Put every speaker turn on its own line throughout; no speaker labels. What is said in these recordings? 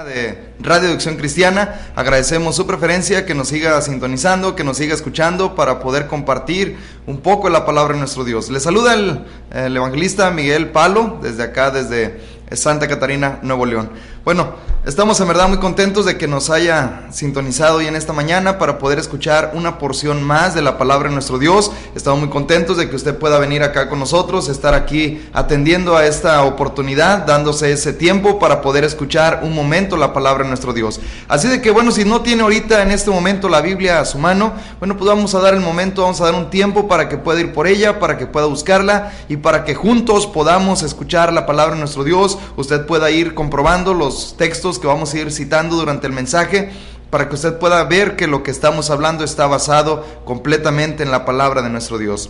De Radio Adicción Cristiana, agradecemos su preferencia, que nos siga sintonizando, que nos siga escuchando para poder compartir un poco de la palabra de nuestro Dios. Le saluda el evangelista Miguel Palo, desde acá, desde Santa Catarina, Nuevo León. Bueno, estamos en verdad muy contentos de que nos haya sintonizado hoy en esta mañana para poder escuchar una porción más de la palabra de nuestro Dios. Estamos muy contentos de que usted pueda venir acá con nosotros, estar aquí atendiendo a esta oportunidad, dándose ese tiempo para poder escuchar un momento la palabra de nuestro Dios. Así de que bueno, si no tiene ahorita en este momento la Biblia a su mano, bueno, pues vamos a dar el momento, vamos a dar un tiempo para que pueda ir por ella, para que pueda buscarla y para que juntos podamos escuchar la palabra de nuestro Dios. Usted pueda ir comprobando los textos que vamos a ir citando durante el mensaje, para que usted pueda ver que lo que estamos hablando está basado completamente en la palabra de nuestro Dios.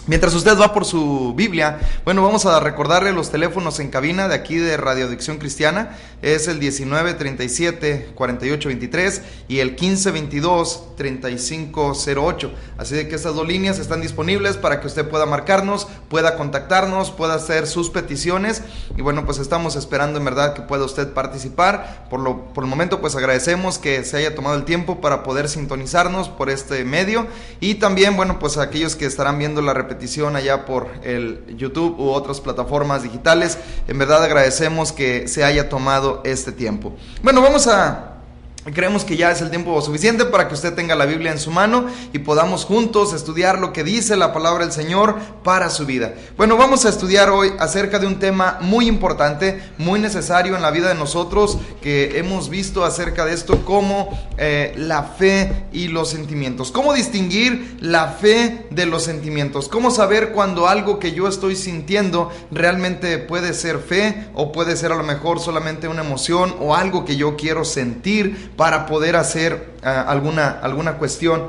Mientras usted va por su Biblia, bueno, vamos a recordarle los teléfonos en cabina de aquí de Radio Adicción Cristiana. Es el 1937-4823 y el 1522-3508. Así de que estas dos líneas están disponibles para que usted pueda marcarnos, pueda contactarnos, pueda hacer sus peticiones. Y bueno, pues estamos esperando en verdad que pueda usted participar. Por el momento, pues agradecemos que se haya tomado el tiempo para poder sintonizarnos por este medio. Y también, bueno, pues a aquellos que estarán viendo la repetición allá por el YouTube u otras plataformas digitales, en verdad agradecemos que se haya tomado este tiempo. Bueno, creemos que ya es el tiempo suficiente para que usted tenga la Biblia en su mano y podamos juntos estudiar lo que dice la palabra del Señor para su vida. Bueno, vamos a estudiar hoy acerca de un tema muy importante, muy necesario en la vida de nosotros, que hemos visto acerca de esto como la fe y los sentimientos. ¿Cómo distinguir la fe de los sentimientos? ¿Cómo saber cuando algo que yo estoy sintiendo realmente puede ser fe o puede ser a lo mejor solamente una emoción o algo que yo quiero sentir para poder hacer alguna cuestión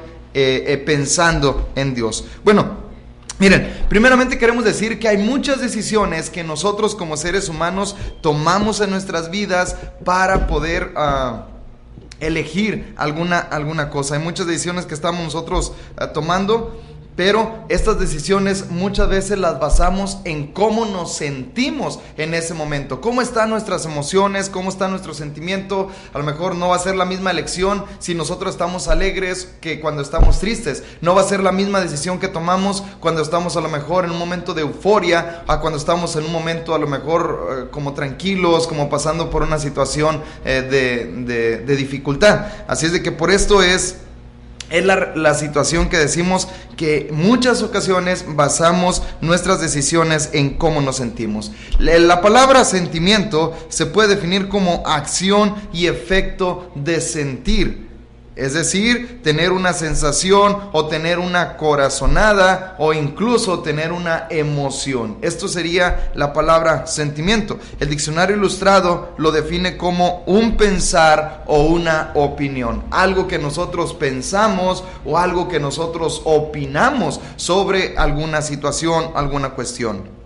pensando en Dios? Bueno, miren, primeramente queremos decir que hay muchas decisiones que nosotros como seres humanos tomamos en nuestras vidas para poder elegir alguna cosa. Hay muchas decisiones que estamos nosotros tomando, pero estas decisiones muchas veces las basamos en cómo nos sentimos en ese momento, cómo están nuestras emociones, cómo está nuestro sentimiento. A lo mejor no va a ser la misma elección si nosotros estamos alegres que cuando estamos tristes. No va a ser la misma decisión que tomamos cuando estamos a lo mejor en un momento de euforia a cuando estamos en un momento a lo mejor como tranquilos, como pasando por una situación de dificultad. Así es de que por esto es la situación que decimos que muchas ocasiones basamos nuestras decisiones en cómo nos sentimos. La palabra sentimiento se puede definir como acción y efecto de sentir. Es decir, tener una sensación o tener una corazonada o incluso tener una emoción. Esto sería la palabra sentimiento. El diccionario ilustrado lo define como un pensar o una opinión. Algo que nosotros pensamos o algo que nosotros opinamos sobre alguna situación, alguna cuestión.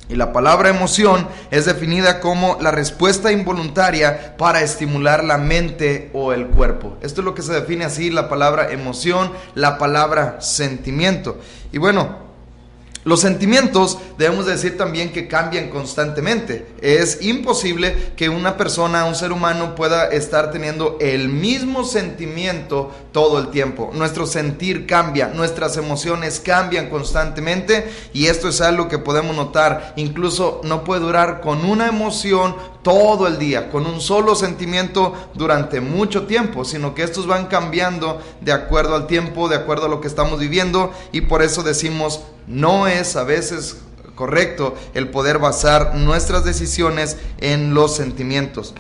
Y la palabra emoción es definida como la respuesta involuntaria para estimular la mente o el cuerpo. Esto es lo que se define así, la palabra emoción, la palabra sentimiento. Y bueno, los sentimientos debemos decir también que cambian constantemente. Es imposible que una persona, un ser humano, pueda estar teniendo el mismo sentimiento todo el tiempo. Nuestro sentir cambia, nuestras emociones cambian constantemente, y esto es algo que podemos notar. Incluso no puede durar con una emoción todo el día, con un solo sentimiento durante mucho tiempo, sino que estos van cambiando de acuerdo al tiempo, de acuerdo a lo que estamos viviendo, y por eso decimos, no es a veces correcto el poder basar nuestras decisiones en los sentimientos,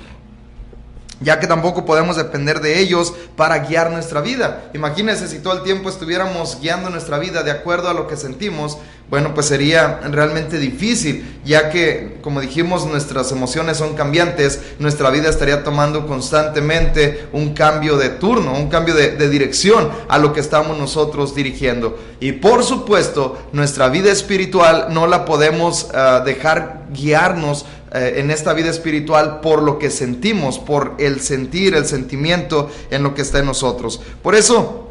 ya que tampoco podemos depender de ellos para guiar nuestra vida. Imagínense si todo el tiempo estuviéramos guiando nuestra vida de acuerdo a lo que sentimos. Bueno, pues sería realmente difícil, ya que, como dijimos, nuestras emociones son cambiantes. Nuestra vida estaría tomando constantemente un cambio de turno, un cambio de dirección a lo que estamos nosotros dirigiendo. Y por supuesto, nuestra vida espiritual no la podemos dejar guiarnos en esta vida espiritual por lo que sentimos, por el sentir, el sentimiento en lo que está en nosotros. Por eso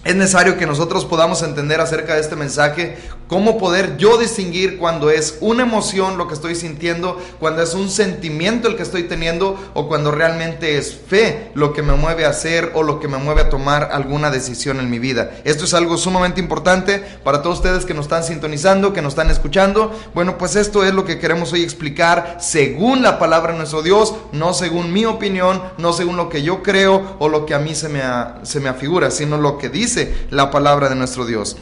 es necesario que nosotros podamos entender acerca de este mensaje ¿Cómo poder yo distinguir cuando es una emoción lo que estoy sintiendo, cuando es un sentimiento el que estoy teniendo, o cuando realmente es fe lo que me mueve a hacer o lo que me mueve a tomar alguna decisión en mi vida? Esto es algo sumamente importante para todos ustedes que nos están sintonizando, que nos están escuchando. Bueno, pues esto es lo que queremos hoy explicar según la palabra de nuestro Dios, no según mi opinión, no según lo que yo creo o lo que a mí se me afigura, sino lo que dice la palabra de nuestro Dios.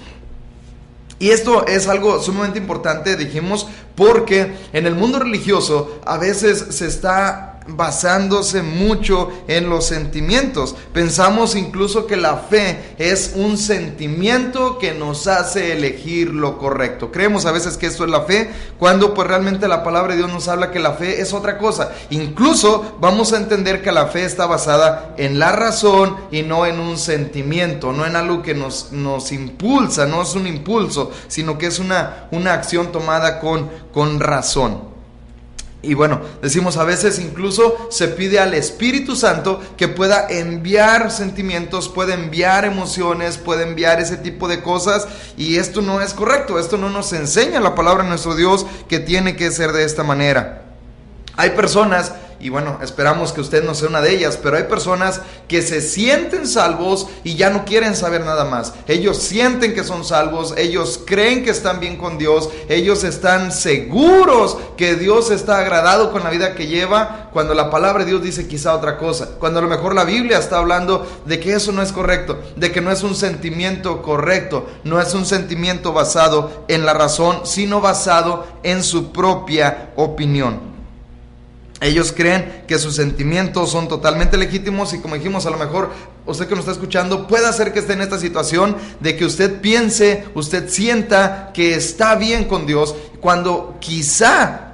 Y esto es algo sumamente importante, dijimos, porque en el mundo religioso a veces se está basándose mucho en los sentimientos. Pensamos incluso que la fe es un sentimiento que nos hace elegir lo correcto. Creemos a veces que esto es la fe, cuando pues realmente la palabra de Dios nos habla que la fe es otra cosa. Incluso vamos a entender que la fe está basada en la razón y no en un sentimiento, no en algo que nos impulsa, no es un impulso, sino que es una acción tomada con razón. Y bueno, decimos a veces incluso se pide al Espíritu Santo que pueda enviar sentimientos, puede enviar emociones, puede enviar ese tipo de cosas, y esto no es correcto. Esto no nos enseña la palabra de nuestro Dios que tiene que ser de esta manera. Hay personas, y bueno, esperamos que usted no sea una de ellas, pero hay personas que se sienten salvos y ya no quieren saber nada más. Ellos sienten que son salvos, ellos creen que están bien con Dios, ellos están seguros que Dios está agradado con la vida que lleva, cuando la palabra de Dios dice quizá otra cosa, cuando a lo mejor la Biblia está hablando de que eso no es correcto, de que no es un sentimiento correcto, no es un sentimiento basado en la razón, sino basado en su propia opinión. Ellos creen que sus sentimientos son totalmente legítimos, y como dijimos, a lo mejor usted que nos está escuchando puede hacer que esté en esta situación de que usted piense, usted sienta que está bien con Dios, cuando quizá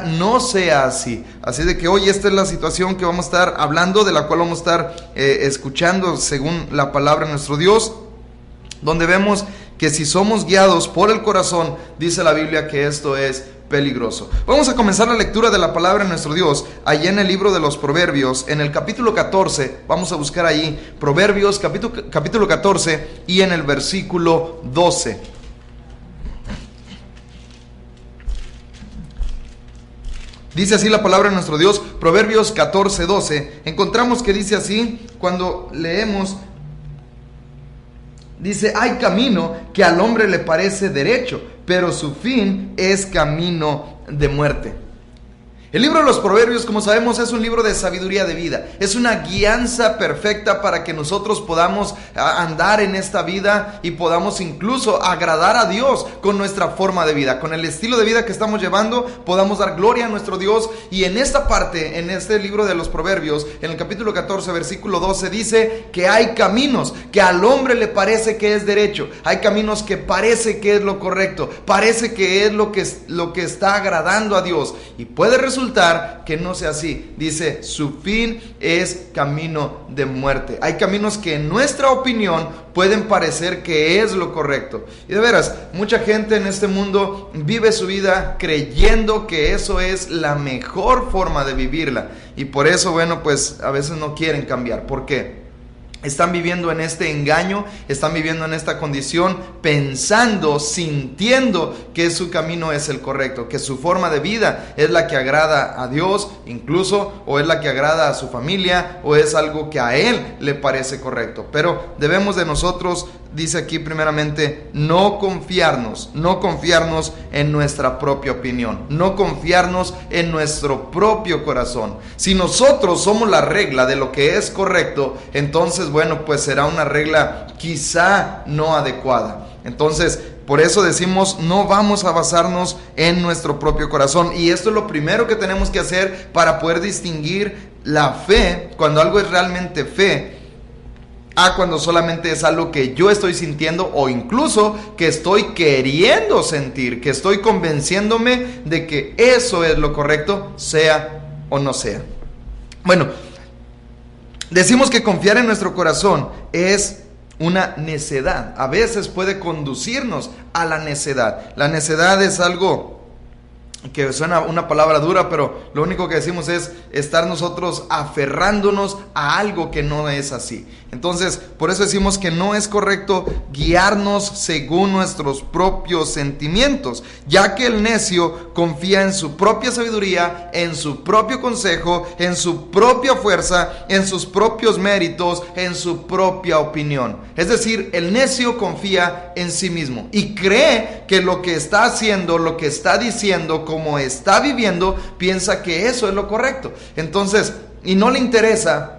no sea así. Así de que hoy esta es la situación que vamos a estar hablando, de la cual vamos a estar escuchando según la palabra de nuestro Dios, donde vemos que si somos guiados por el corazón, dice la Biblia que esto es peligroso. Vamos a comenzar la lectura de la palabra de nuestro Dios allá en el libro de los Proverbios, en el capítulo 14. Vamos a buscar ahí Proverbios capítulo 14 y en el versículo 12. Dice así la palabra de nuestro Dios, Proverbios 14, 12. Encontramos que dice así, cuando leemos, dice: hay camino que al hombre le parece derecho, pero su fin es camino de muerte. El libro de los Proverbios, como sabemos, es un libro de sabiduría de vida. Es una guianza perfecta para que nosotros podamos andar en esta vida y podamos incluso agradar a Dios con nuestra forma de vida, con el estilo de vida que estamos llevando, podamos dar gloria a nuestro Dios. Y en esta parte, en este libro de los Proverbios, en el capítulo 14, versículo 12, dice que hay caminos que al hombre le parece que es derecho. Hay caminos que parece que es lo correcto, parece que es lo que está agradando a Dios. Y puede resultar que no sea así. Dice, su fin es camino de muerte. Hay caminos que en nuestra opinión pueden parecer que es lo correcto. Y de veras, mucha gente en este mundo vive su vida creyendo que eso es la mejor forma de vivirla. Y por eso, bueno, pues a veces no quieren cambiar. ¿Por qué? Están viviendo en este engaño, están viviendo en esta condición, pensando, sintiendo que su camino es el correcto, que su forma de vida es la que agrada a Dios, incluso, o es la que agrada a su familia, o es algo que a Él le parece correcto. Pero debemos de nosotros, dice aquí primeramente, no confiarnos en nuestra propia opinión, no confiarnos en nuestro propio corazón. Si nosotros somos la regla de lo que es correcto, entonces, bueno, pues será una regla quizá no adecuada. Entonces, por eso decimos, no vamos a basarnos en nuestro propio corazón. Y esto es lo primero que tenemos que hacer para poder distinguir la fe, cuando algo es realmente fe, a cuando solamente es algo que yo estoy sintiendo, o incluso que estoy queriendo sentir, que estoy convenciéndome de que eso es lo correcto, sea o no sea. Bueno, decimos que confiar en nuestro corazón es una necedad. A veces puede conducirnos a la necedad. La necedad es algo que suena una palabra dura, pero lo único que decimos es estar nosotros aferrándonos a algo que no es así. Entonces, por eso decimos que no es correcto guiarnos según nuestros propios sentimientos, ya que el necio confía en su propia sabiduría, en su propio consejo, en su propia fuerza, en sus propios méritos, en su propia opinión. Es decir, el necio confía en sí mismo y cree que lo que está haciendo, lo que está diciendo, como está viviendo, piensa que eso es lo correcto. Entonces, y no le interesa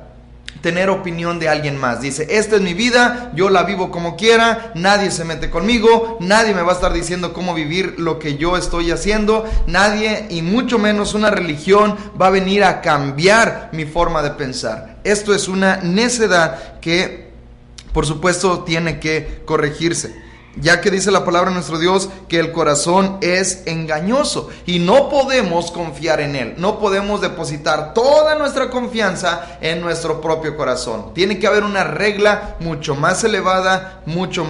tener opinión de alguien más. Dice, esta es mi vida, yo la vivo como quiera, nadie se mete conmigo, nadie me va a estar diciendo cómo vivir lo que yo estoy haciendo, nadie, y mucho menos una religión, va a venir a cambiar mi forma de pensar. Esto es una necedad que, por supuesto, tiene que corregirse, ya que dice la palabra de nuestro Dios que el corazón es engañoso y no podemos confiar en él, no podemos depositar toda nuestra confianza en nuestro propio corazón. Tiene que haber una regla mucho más elevada, mucho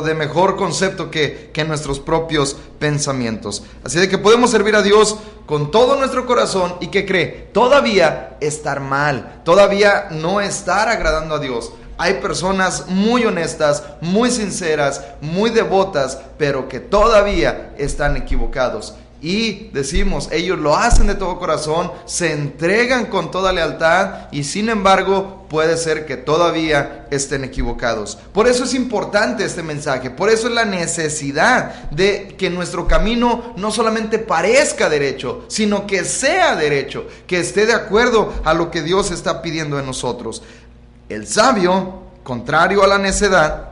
de mejor concepto que nuestros propios pensamientos. Así de que podemos servir a Dios con todo nuestro corazón y ¿qué cree? Todavía estar mal, todavía no estar agradando a Dios. Hay personas muy honestas, muy sinceras, muy devotas, pero que todavía están equivocados. Y decimos, ellos lo hacen de todo corazón, se entregan con toda lealtad y sin embargo puede ser que todavía estén equivocados. Por eso es importante este mensaje, por eso es la necesidad de que nuestro camino no solamente parezca derecho, sino que sea derecho, que esté de acuerdo a lo que Dios está pidiendo de nosotros. El sabio, contrario a la necedad,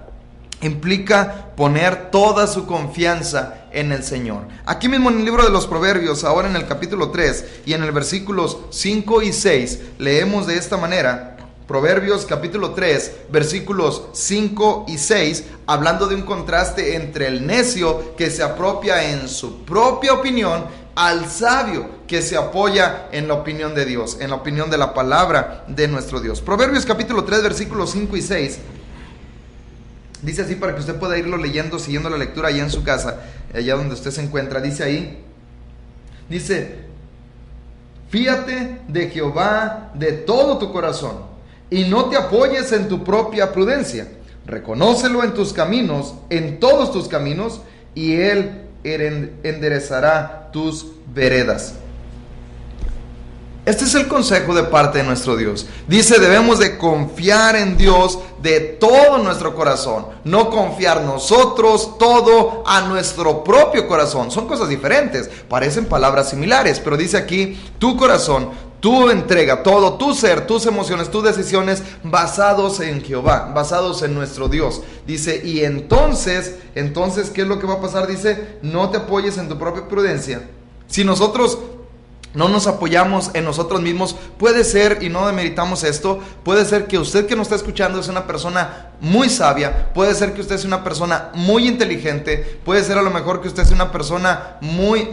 implica poner toda su confianza en el Señor. Aquí mismo en el libro de los Proverbios, ahora en el capítulo 3 y en el versículos 5 y 6, leemos de esta manera. Proverbios capítulo 3, versículos 5 y 6, hablando de un contraste entre el necio que se apropia en su propia opinión al sabio que se apoya en la opinión de Dios, en la opinión de la palabra de nuestro Dios. Proverbios capítulo 3, versículos 5 y 6, dice así para que usted pueda irlo leyendo, siguiendo la lectura allá en su casa, allá donde usted se encuentra. Dice ahí, dice, fíate de Jehová de todo tu corazón y no te apoyes en tu propia prudencia. Reconócelo en tus caminos, en todos tus caminos, y Él enderezará tus veredas. Este es el consejo de parte de nuestro Dios. Dice, debemos de confiar en Dios de todo nuestro corazón. No confiar nosotros todo a nuestro propio corazón. Son cosas diferentes, parecen palabras similares, pero dice aquí, tu corazón, tu entrega, todo, tu ser, tus emociones, tus decisiones basados en Jehová, basados en nuestro Dios. Dice, y entonces, ¿qué es lo que va a pasar? Dice, no te apoyes en tu propia prudencia. Si nosotros no nos apoyamos en nosotros mismos, puede ser, y no demeritamos esto, puede ser que usted que nos está escuchando es una persona muy sabia, puede ser que usted es una persona muy inteligente, puede ser a lo mejor que usted es una persona muy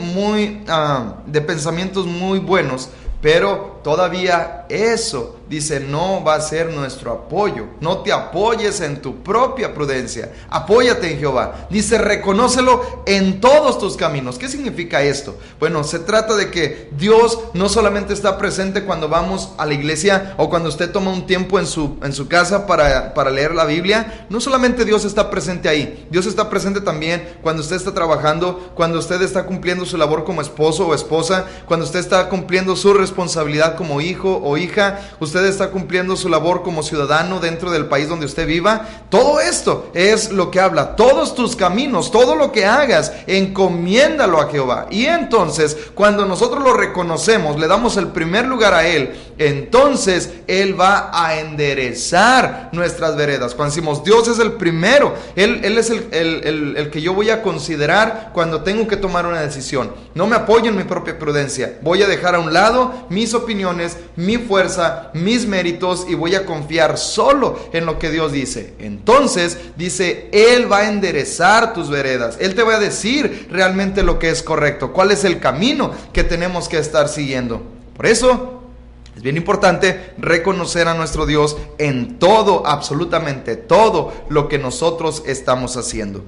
de pensamientos muy buenos, pero todavía eso, dice, no va a ser nuestro apoyo. No te apoyes en tu propia prudencia, apóyate en Jehová. Dice, reconócelo en todos tus caminos. ¿Qué significa esto? Bueno, se trata de que Dios no solamente está presente cuando vamos a la iglesia o cuando usted toma un tiempo en su casa para leer la Biblia. No solamente Dios está presente ahí, Dios está presente también cuando usted está trabajando, cuando usted está cumpliendo su labor como esposo o esposa, cuando usted está cumpliendo su responsabilidad como hijo o hija, usted está cumpliendo su labor como ciudadano dentro del país donde usted viva. Todo esto es lo que habla. Todos tus caminos, todo lo que hagas, encomiéndalo a Jehová. Y entonces, cuando nosotros lo reconocemos, le damos el primer lugar a Él, entonces Él va a enderezar nuestras veredas. Cuando decimos Dios es el primero, Él es el que yo voy a considerar cuando tengo que tomar una decisión. No me apoyo en mi propia prudencia. Voy a dejar a un lado mis opiniones, mi fuerza, mis méritos, y voy a confiar solo en lo que Dios dice. Entonces, dice, Él va a enderezar tus veredas. Él te va a decir realmente lo que es correcto, cuál es el camino que tenemos que estar siguiendo. Por eso es bien importante reconocer a nuestro Dios en todo, absolutamente todo lo que nosotros estamos haciendo.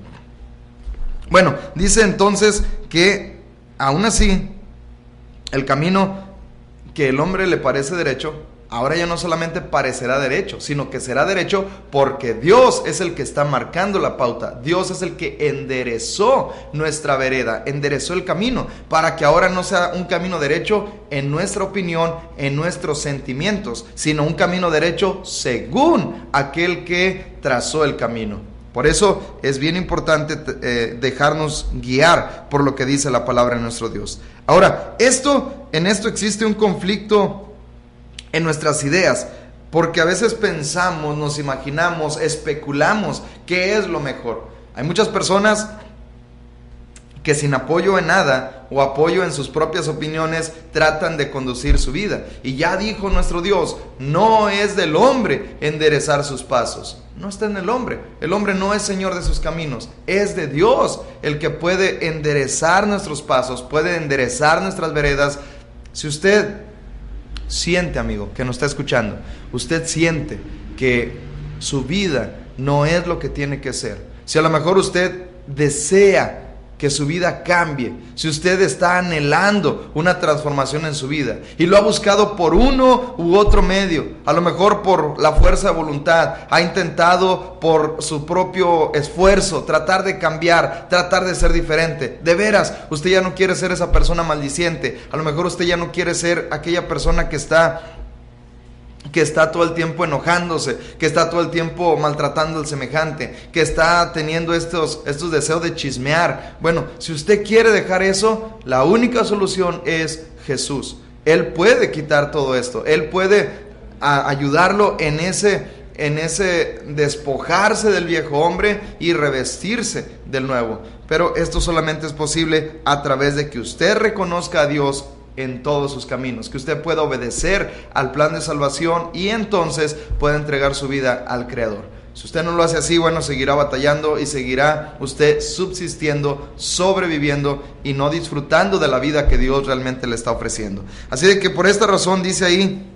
Bueno, dice entonces que aún así el camino que el hombre le parece derecho, ahora ya no solamente parecerá derecho, sino que será derecho porque Dios es el que está marcando la pauta. Dios es el que enderezó nuestra vereda, enderezó el camino, para que ahora no sea un camino derecho en nuestra opinión, en nuestros sentimientos, sino un camino derecho según aquel que trazó el camino. Por eso es bien importante dejarnos guiar por lo que dice la palabra de nuestro Dios. Ahora, en esto existe un conflicto en nuestras ideas, porque a veces pensamos, nos imaginamos, especulamos qué es lo mejor. Hay muchas personas que sin apoyo en nada o apoyo en sus propias opiniones tratan de conducir su vida. Y ya dijo nuestro Dios, no es del hombre enderezar sus pasos. No está en el hombre no es señor de sus caminos, es de Dios el que puede enderezar nuestros pasos, puede enderezar nuestras veredas. Si usted siente, amigo, que nos está escuchando, usted siente que su vida no es lo que tiene que ser, si a lo mejor usted desea que su vida cambie, si usted está anhelando una transformación en su vida y lo ha buscado por uno u otro medio, a lo mejor por la fuerza de voluntad, ha intentado por su propio esfuerzo tratar de cambiar, tratar de ser diferente, de veras, usted ya no quiere ser esa persona maldiciente, a lo mejor usted ya no quiere ser aquella persona que está todo el tiempo enojándose, que está todo el tiempo maltratando al semejante, que está teniendo estos deseos de chismear. Bueno, si usted quiere dejar eso, la única solución es Jesús. Él puede quitar todo esto, Él puede ayudarlo en ese despojarse del viejo hombre y revestirse del nuevo. Pero esto solamente es posible a través de que usted reconozca a Dios en todos sus caminos, que usted pueda obedecer al plan de salvación y entonces pueda entregar su vida al Creador. Si usted no lo hace así, bueno, seguirá batallando y seguirá usted subsistiendo, sobreviviendo y no disfrutando de la vida que Dios realmente le está ofreciendo. Así de que por esta razón dice ahí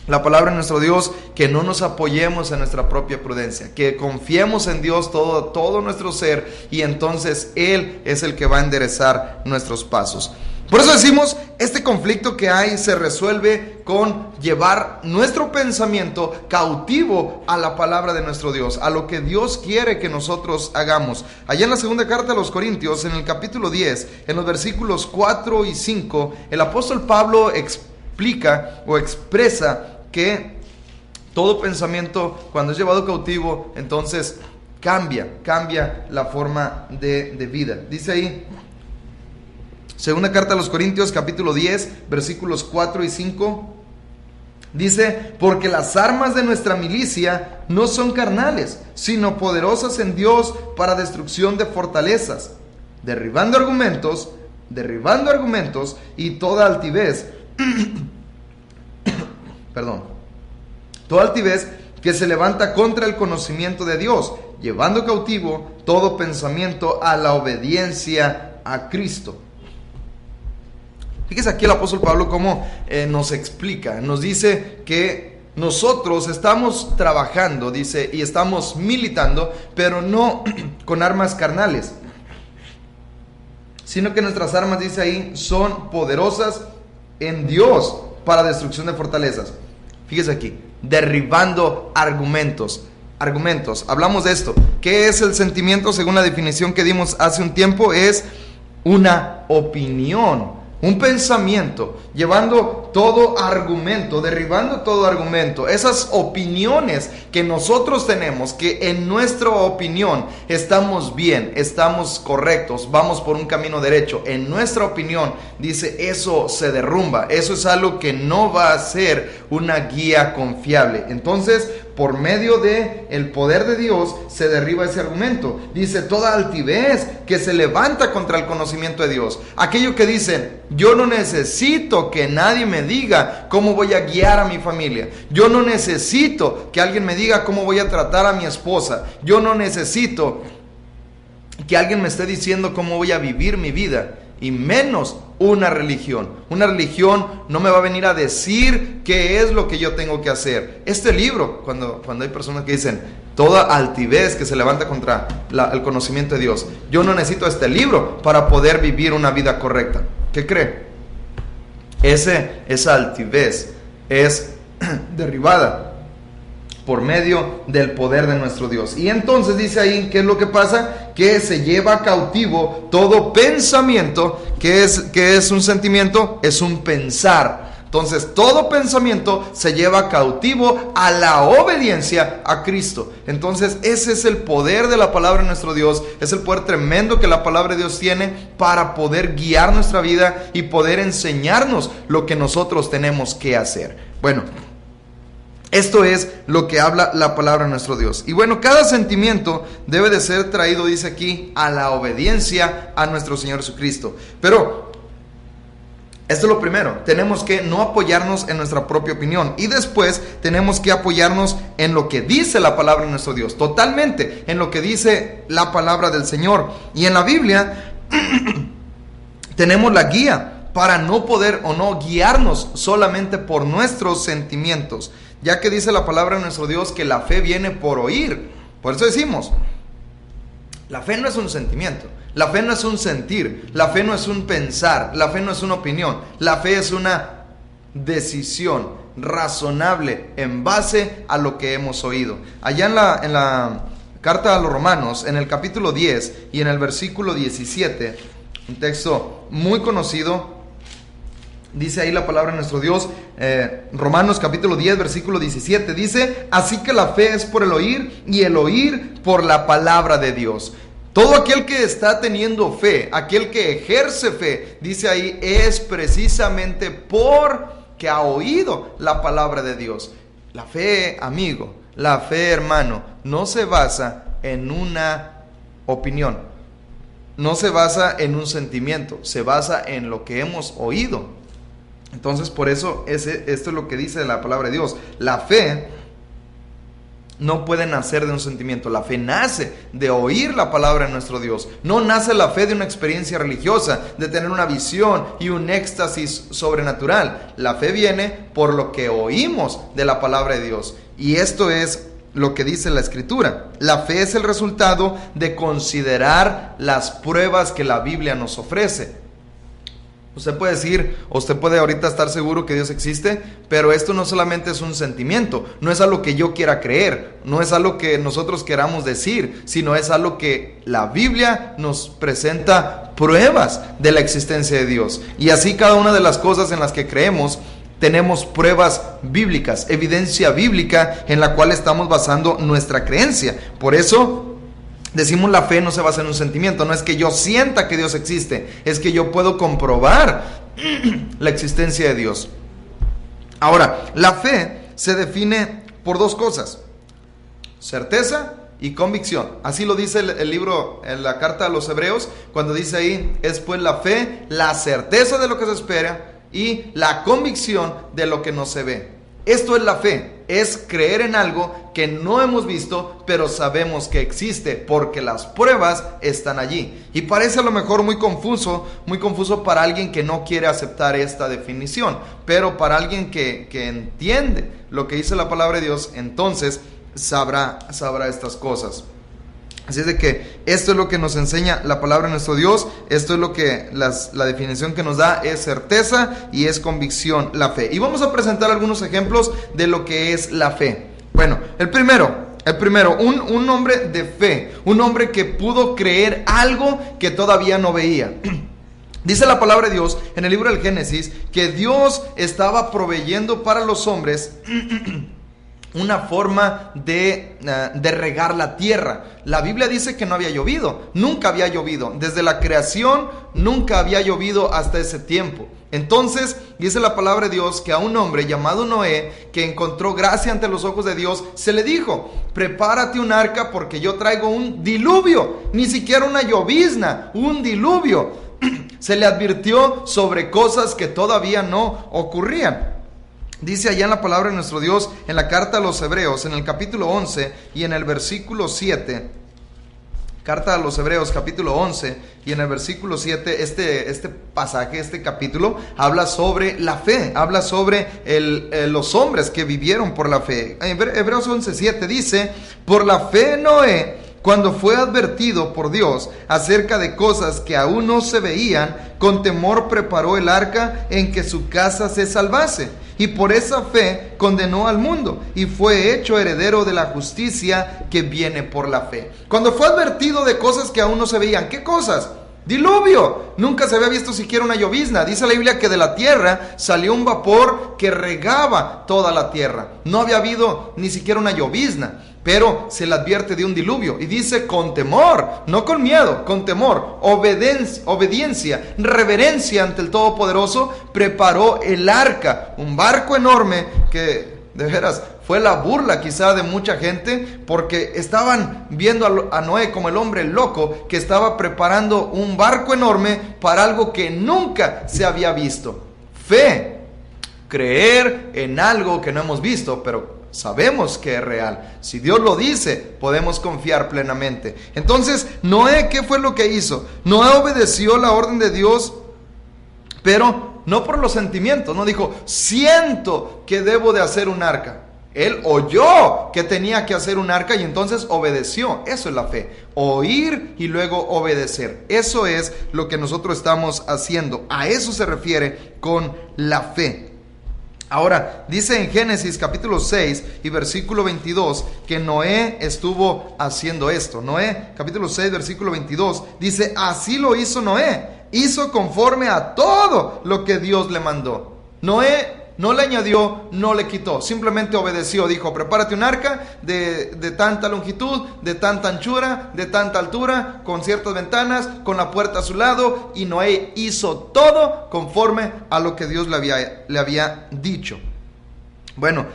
la palabra de nuestro Dios, que no nos apoyemos en nuestra propia prudencia, que confiemos en Dios todo nuestro ser, y entonces Él es el que va a enderezar nuestros pasos. Por eso decimos, este conflicto que hay se resuelve con llevar nuestro pensamiento cautivo a la palabra de nuestro Dios, a lo que Dios quiere que nosotros hagamos. Allá en la segunda carta a los Corintios, en el capítulo 10, en los versículos 4 y 5, el apóstol Pablo explica o expresa que todo pensamiento, cuando es llevado cautivo, entonces cambia la forma de vida. Dice ahí, segunda carta a los Corintios, capítulo 10, versículos 4 y 5, dice: porque las armas de nuestra milicia no son carnales, sino poderosas en Dios para destrucción de fortalezas, derribando argumentos y toda altivez, toda altivez que se levanta contra el conocimiento de Dios, llevando cautivo todo pensamiento a la obediencia a Cristo. Fíjese aquí el apóstol Pablo cómo nos explica, nos dice que nosotros estamos trabajando, dice, y estamos militando, pero no con armas carnales, sino que nuestras armas, dice ahí, son poderosas en Dios para destrucción de fortalezas. Fíjese aquí, derribando argumentos. Hablamos de esto. ¿Qué es el sentimiento? Según la definición que dimos hace un tiempo, es una opinión, un pensamiento, llevando todo argumento, derribando todo argumento, esas opiniones que nosotros tenemos, que en nuestra opinión estamos bien, estamos correctos, vamos por un camino derecho, en nuestra opinión, dice, eso se derrumba, eso es algo que no va a ser una guía confiable. Entonces, por medio de el poder de Dios se derriba ese argumento. Dice, toda altivez que se levanta contra el conocimiento de Dios. Aquello que dicen, yo no necesito que nadie me diga cómo voy a guiar a mi familia. Yo no necesito que alguien me diga cómo voy a tratar a mi esposa. Yo no necesito que alguien me esté diciendo cómo voy a vivir mi vida. Y menos una religión. Una religión no me va a venir a decir qué es lo que yo tengo que hacer. Este libro, cuando hay personas que dicen, toda altivez que se levanta contra el conocimiento de Dios. Yo no necesito este libro para poder vivir una vida correcta. ¿Qué cree? Esa altivez es derribada por medio del poder de nuestro Dios. Y entonces dice ahí, ¿qué es lo que pasa? Que se lleva cautivo todo pensamiento. ¿Qué es un sentimiento? Es un pensar. Entonces todo pensamiento se lleva cautivo a la obediencia a Cristo. Entonces ese es el poder de la palabra de nuestro Dios. Es el poder tremendo que la palabra de Dios tiene para poder guiar nuestra vida y poder enseñarnos lo que nosotros tenemos que hacer. Bueno, esto es lo que habla la palabra de nuestro Dios. Y bueno, cada sentimiento debe de ser traído, dice aquí, a la obediencia a nuestro Señor Jesucristo. Pero esto es lo primero, tenemos que no apoyarnos en nuestra propia opinión y después tenemos que apoyarnos en lo que dice la palabra de nuestro Dios, totalmente en lo que dice la palabra del Señor. Y en la Biblia tenemos la guía para no poder o no guiarnos solamente por nuestros sentimientos, ya que dice la palabra de nuestro Dios que la fe viene por oír. Por eso decimos, la fe no es un sentimiento. La fe no es un sentir, la fe no es un pensar, la fe no es una opinión, la fe es una decisión razonable en base a lo que hemos oído. Allá en la carta a los Romanos, en el capítulo 10 y en el versículo 17, un texto muy conocido, dice ahí la palabra de nuestro Dios, Romanos capítulo 10, versículo 17, dice: así que la fe es por el oír y el oír por la palabra de Dios. Todo aquel que está teniendo fe, aquel que ejerce fe, dice ahí, es precisamente porque ha oído la palabra de Dios. La fe, amigo, la fe, hermano, no se basa en una opinión, no se basa en un sentimiento, se basa en lo que hemos oído. Entonces, por eso, esto es lo que dice la palabra de Dios. La fe no puede nacer de un sentimiento. La fe nace de oír la palabra de nuestro Dios. No nace la fe de una experiencia religiosa, de tener una visión y un éxtasis sobrenatural. La fe viene por lo que oímos de la palabra de Dios. Y esto es lo que dice la Escritura. La fe es el resultado de considerar las pruebas que la Biblia nos ofrece. Usted puede decir, o usted puede ahorita estar seguro que Dios existe, pero esto no solamente es un sentimiento, no es algo que yo quiera creer, no es algo que nosotros queramos decir, sino es algo que la Biblia nos presenta pruebas de la existencia de Dios. Y así cada una de las cosas en las que creemos, tenemos pruebas bíblicas, evidencia bíblica en la cual estamos basando nuestra creencia. Por eso decimos, la fe no se basa en un sentimiento, no es que yo sienta que Dios existe, es que yo puedo comprobar la existencia de Dios. Ahora, la fe se define por dos cosas: certeza y convicción. Así lo dice el libro, en la carta a los Hebreos, cuando dice ahí, es pues la fe, la certeza de lo que se espera y la convicción de lo que no se ve. Esto es la fe, es creer en algo que no hemos visto, pero sabemos que existe, porque las pruebas están allí. Y parece a lo mejor muy confuso para alguien que no quiere aceptar esta definición, pero para alguien que entiende lo que dice la palabra de Dios, entonces sabrá estas cosas. Así es de que esto es lo que nos enseña la palabra de nuestro Dios. Esto es lo que la definición que nos da es certeza y es convicción, la fe. Y vamos a presentar algunos ejemplos de lo que es la fe. Bueno, el primero, un hombre de fe, un hombre que pudo creer algo que todavía no veía. Dice la palabra de Dios en el libro del Génesis que Dios estaba proveyendo para los hombres una forma de regar la tierra. La Biblia dice que no había llovido, nunca había llovido. Desde la creación nunca había llovido hasta ese tiempo. Entonces dice la palabra de Dios que a un hombre llamado Noé, que encontró gracia ante los ojos de Dios, se le dijo: prepárate un arca porque yo traigo un diluvio. Ni siquiera una llovizna, un diluvio. Se le advirtió sobre cosas que todavía no ocurrían. Dice allá en la palabra de nuestro Dios, en la carta a los Hebreos, en el capítulo 11 y en el versículo 7, Carta a los Hebreos capítulo 11 y en el versículo 7 este pasaje, este capítulo habla sobre la fe, habla sobre los hombres que vivieron por la fe. En Hebreos 11:7 dice: por la fe Noé, cuando fue advertido por Dios acerca de cosas que aún no se veían, con temor preparó el arca en que su casa se salvase. Y por esa fe condenó al mundo y fue hecho heredero de la justicia que viene por la fe. Cuando fue advertido de cosas que aún no se veían, ¿qué cosas? Diluvio. Nunca se había visto siquiera una llovizna. Dice la Biblia que de la tierra salió un vapor que regaba toda la tierra. No había habido ni siquiera una llovizna, pero se le advierte de un diluvio y dice: con temor, no con miedo, con temor, obediencia, reverencia ante el Todopoderoso, preparó el arca, un barco enorme que de veras fue la burla quizá de mucha gente, porque estaban viendo a Noé como el hombre loco que estaba preparando un barco enorme para algo que nunca se había visto. Fe, creer en algo que no hemos visto, pero sabemos que es real. Si Dios lo dice, podemos confiar plenamente. Entonces, Noé, ¿qué fue lo que hizo? Noé obedeció la orden de Dios, pero no por los sentimientos. No dijo: siento que debo de hacer un arca. Él oyó que tenía que hacer un arca y entonces obedeció. Eso es la fe. Oír y luego obedecer. Eso es lo que nosotros estamos haciendo. A eso se refiere con la fe. Ahora, dice en Génesis capítulo 6 y versículo 22 que Noé estuvo haciendo esto. Noé, capítulo 6, versículo 22, dice: así lo hizo Noé, hizo conforme a todo lo que Dios le mandó. Noé no le añadió, no le quitó, simplemente obedeció. Dijo: prepárate un arca de tanta longitud, de tanta anchura, de tanta altura, con ciertas ventanas, con la puerta a su lado. Y Noé hizo todo conforme a lo que Dios le había dicho. Bueno,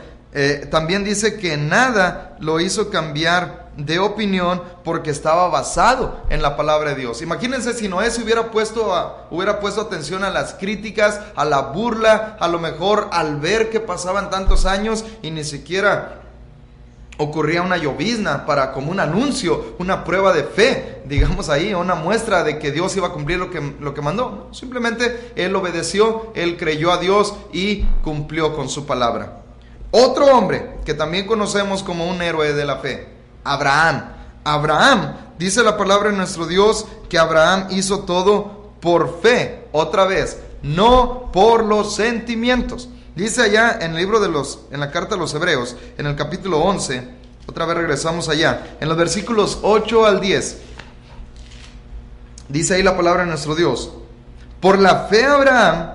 también dice que nada lo hizo cambiar de opinión porque estaba basado en la palabra de Dios. Imagínense si Noé se hubiera puesto atención a las críticas, a la burla, a lo mejor al ver que pasaban tantos años y ni siquiera ocurría una llovizna para como un anuncio, una prueba de fe, digamos ahí, una muestra de que Dios iba a cumplir lo que mandó. No, simplemente él obedeció, él creyó a Dios y cumplió con su palabra. Otro hombre que también conocemos como un héroe de la fe: Abraham. Abraham, dice la palabra de nuestro Dios que Abraham hizo todo por fe. Otra vez, no por los sentimientos. Dice allá en el libro en la carta a los Hebreos, en el capítulo 11, otra vez regresamos allá, en los versículos 8 al 10. Dice ahí la palabra de nuestro Dios: por la fe Abraham,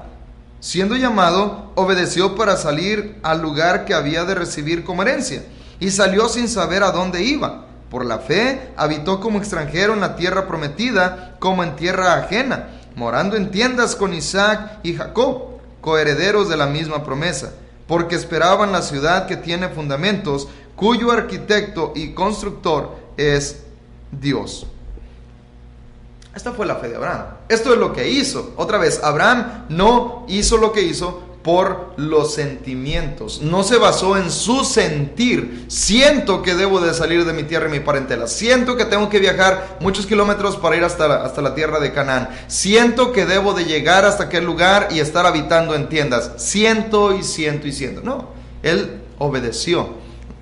siendo llamado, obedeció para salir al lugar que había de recibir como herencia, y salió sin saber a dónde iba. Por la fe habitó como extranjero en la tierra prometida, como en tierra ajena, morando en tiendas con Isaac y Jacob, coherederos de la misma promesa, porque esperaban la ciudad que tiene fundamentos, cuyo arquitecto y constructor es Dios. Esta fue la fe de Abraham. Esto es lo que hizo. Otra vez, Abraham no hizo lo que hizo por los sentimientos. No se basó en su sentir. Siento que debo de salir de mi tierra y mi parentela. Siento que tengo que viajar muchos kilómetros para ir hasta la tierra de Canaán. Siento que debo de llegar hasta aquel lugar y estar habitando en tiendas. Siento y siento y siento. No, él obedeció.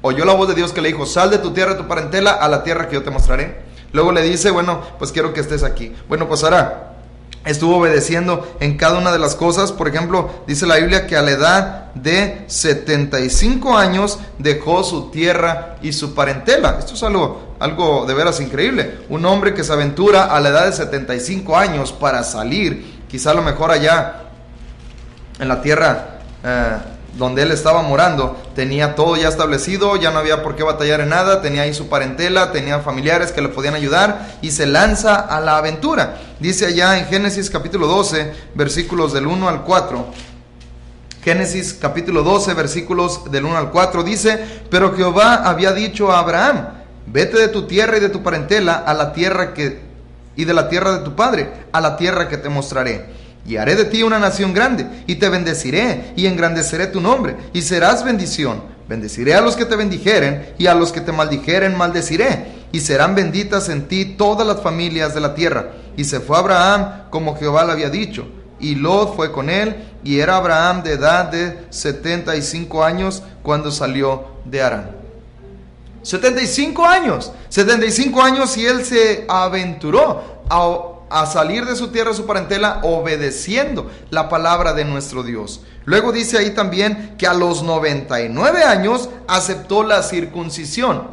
Oyó la voz de Dios que le dijo: sal de tu tierra, de tu parentela, a la tierra que yo te mostraré. Luego le dice: bueno, pues quiero que estés aquí. Bueno, pues hará. Estuvo obedeciendo en cada una de las cosas. Por ejemplo, dice la Biblia que a la edad de 75 años dejó su tierra y su parentela. Esto es algo de veras increíble. Un hombre que se aventura a la edad de 75 años para salir, quizá a lo mejor allá en la tierra donde él estaba morando, tenía todo ya establecido, ya no había por qué batallar en nada, tenía ahí su parentela, tenía familiares que le podían ayudar y se lanza a la aventura. Dice allá en Génesis capítulo 12, versículos del 1 al 4. Génesis capítulo 12, versículos del 1 al 4 dice: pero Jehová había dicho a Abraham: vete de tu tierra y de tu parentela a la tierra y de la tierra de tu padre, a la tierra que te mostraré. Y haré de ti una nación grande, y te bendeciré, y engrandeceré tu nombre, y serás bendición. Bendeciré a los que te bendijeren, y a los que te maldijeren maldeciré. y serán benditas en ti todas las familias de la tierra. Y se fue Abraham como Jehová le había dicho, y Lot fue con él, y era Abraham de edad de 75 años cuando salió de Harán. 75 años, y él se aventuró a salir de su tierra, su parentela, obedeciendo la palabra de nuestro Dios. Luego dice ahí también que a los 99 años aceptó la circuncisión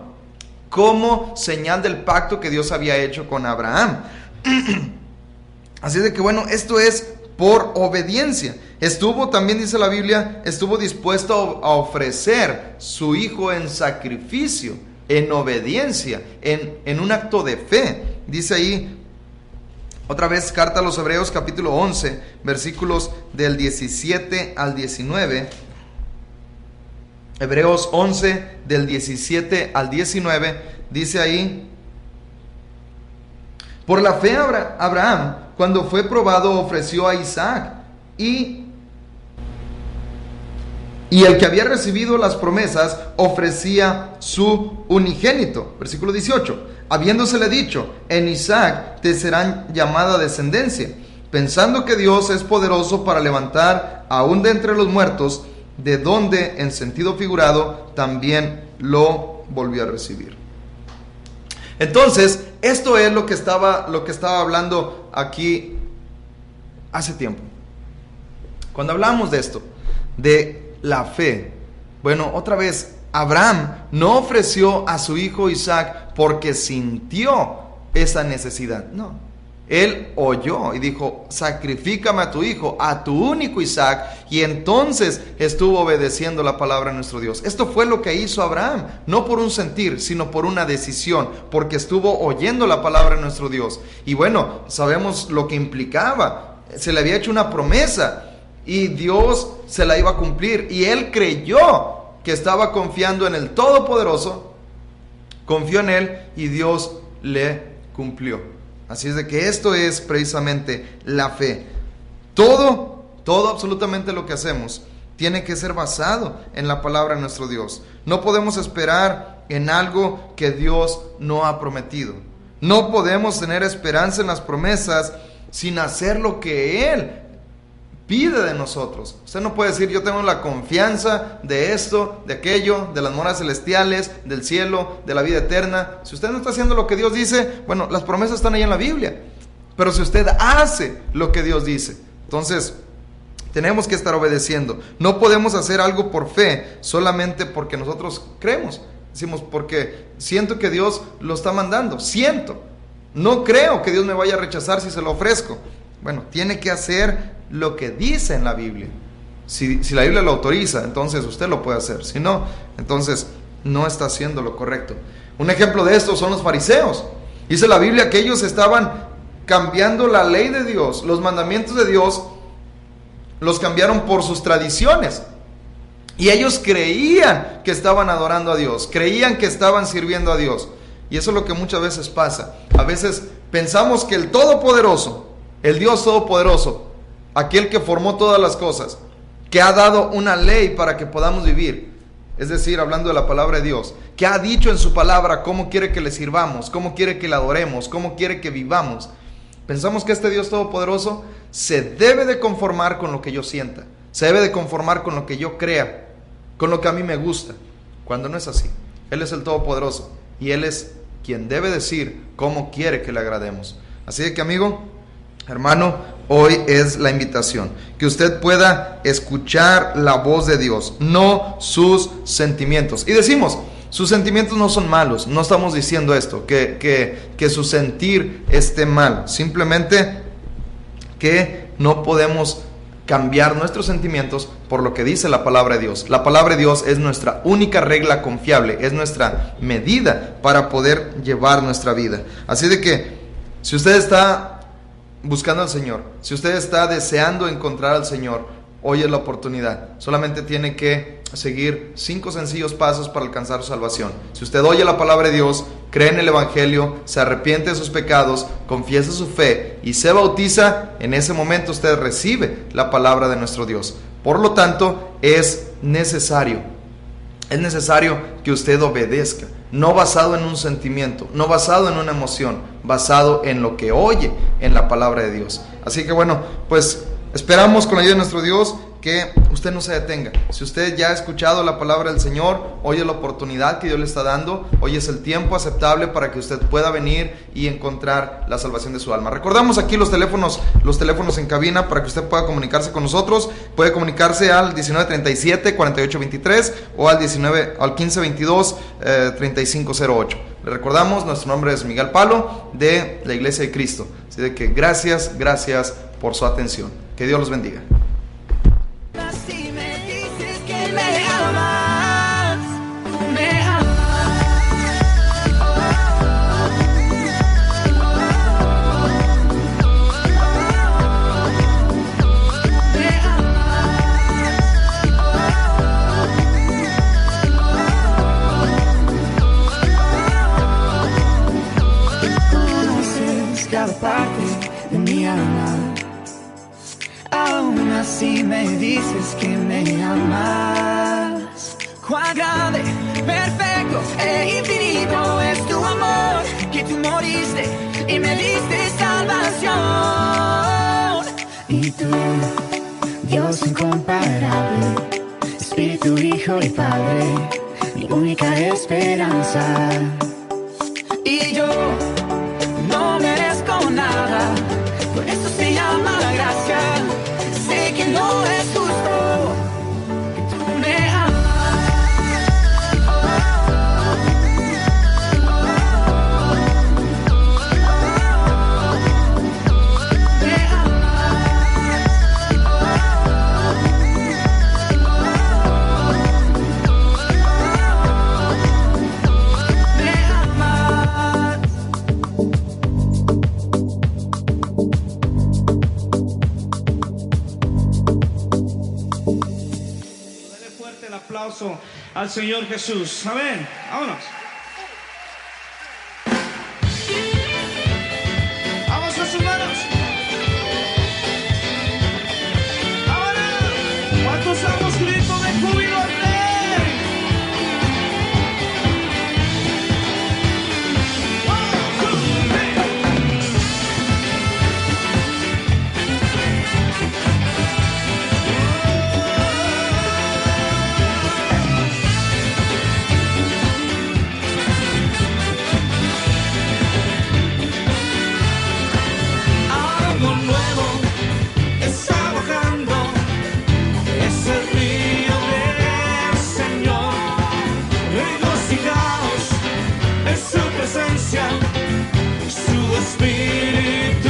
como señal del pacto que Dios había hecho con Abraham. Así de que bueno, esto es por obediencia. Estuvo, también dice la Biblia, estuvo dispuesto a ofrecer su hijo en sacrificio, en obediencia, en un acto de fe. Dice ahí, otra vez, carta a los Hebreos capítulo 11, versículos del 17 al 19. Hebreos 11, del 17 al 19, dice ahí: por la fe Abraham, cuando fue probado, ofreció a Isaac, y el que había recibido las promesas ofrecía su unigénito. Versículo 18: habiéndosele dicho, en Isaac te serán llamada descendencia, pensando que Dios es poderoso para levantar aún de entre los muertos, de donde, en sentido figurado, también lo volvió a recibir. Entonces, esto es lo que estaba hablando aquí hace tiempo. Cuando hablamos de esto, de la fe, bueno, otra vez, Abraham no ofreció a su hijo Isaac porque sintió esa necesidad. No, él oyó y dijo: sacrifícame a tu hijo, a tu único Isaac. Y entonces estuvo obedeciendo la palabra de nuestro Dios. Esto fue lo que hizo Abraham, no por un sentir, sino por una decisión, porque estuvo oyendo la palabra de nuestro Dios. Y bueno, sabemos lo que implicaba. Se le había hecho una promesa y Dios se la iba a cumplir, y él creyó que estaba confiando en el Todopoderoso, confió en él y Dios le cumplió. Así es de que esto es precisamente la fe. Todo absolutamente lo que hacemos tiene que ser basado en la palabra de nuestro Dios. No podemos esperar en algo que Dios no ha prometido. No podemos tener esperanza en las promesas sin hacer lo que Él pide de nosotros. Usted no puede decir: yo tengo la confianza de esto, de aquello, de las moras celestiales, del cielo, de la vida eterna. Si usted no está haciendo lo que Dios dice, bueno, las promesas están ahí en la Biblia. Pero si usted hace lo que Dios dice, entonces tenemos que estar obedeciendo. No podemos hacer algo por fe solamente porque nosotros creemos. Decimos: porque siento que Dios lo está mandando. No creo que Dios me vaya a rechazar si se lo ofrezco. Bueno, tiene que hacer lo que dice en la Biblia. Si la Biblia lo autoriza, entonces usted lo puede hacer. Si no, entonces no está haciendo lo correcto. Un ejemplo de esto son los fariseos. Dice la Biblia que ellos estaban cambiando la ley de Dios, los mandamientos de Dios, los cambiaron por sus tradiciones. Y ellos creían que estaban adorando a Dios, creían que estaban sirviendo a Dios. Y eso es lo que muchas veces pasa. A veces pensamos que el Todopoderoso, el Dios Todopoderoso, aquel que formó todas las cosas, que ha dado una ley para que podamos vivir, es decir, hablando de la palabra de Dios, que ha dicho en su palabra cómo quiere que le sirvamos, cómo quiere que le adoremos, cómo quiere que vivamos. Pensamos que este Dios Todopoderoso se debe de conformar con lo que yo sienta, se debe de conformar con lo que yo crea, con lo que a mí me gusta, cuando no es así. Él es el Todopoderoso y Él es quien debe decir cómo quiere que le agrademos. Así de que, amigo, hermano, hoy es la invitación, que usted pueda escuchar la voz de Dios, no sus sentimientos. Y decimos, sus sentimientos no son malos, no estamos diciendo esto, que su sentir esté mal, simplemente que no podemos cambiar nuestros sentimientos por lo que dice la palabra de Dios. La palabra de Dios es nuestra única regla confiable, es nuestra medida para poder llevar nuestra vida. Así de que, si usted está buscando al Señor, si usted está deseando encontrar al Señor, hoy es la oportunidad. Solamente tiene que seguir 5 sencillos pasos para alcanzar su salvación. Si usted oye la palabra de Dios, cree en el Evangelio, se arrepiente de sus pecados, confiesa su fe y se bautiza, en ese momento usted recibe la palabra de nuestro Dios. Por lo tanto, es necesario que usted obedezca no basado en un sentimiento, no basado en una emoción, basado en lo que oye en la palabra de Dios. Así que bueno, pues esperamos con la ayuda de nuestro Dios que usted no se detenga. Si usted ya ha escuchado la palabra del Señor, hoy es la oportunidad que Dios le está dando, hoy es el tiempo aceptable para que usted pueda venir y encontrar la salvación de su alma. Recordamos aquí los teléfonos en cabina para que usted pueda comunicarse con nosotros. Puede comunicarse al 1937-4823 o al 1522-3508. Le recordamos, nuestro nombre es Miguel Palo de la Iglesia de Cristo. Así de que gracias por su atención. Que Dios los bendiga.
Si me dices que me amas, me amas. Me amas. Conoces cada parte de mi alma. Aún así me dices que me amas. Cuán grande, perfecto e infinito es tu amor, que tú moriste y me diste salvación. Y tú, Dios incomparable, Espíritu, Hijo y Padre, mi única esperanza. Y yo no merezco nada, por eso se llama gracia. Sé que no es justo que tú me amas. Me amas. Me amas.
El aplauso al Señor Jesús. Amén. Vámonos. Vamos a sus manos. Ahora, ¿cuántos damos grito de júbilo al Rey?
Su espíritu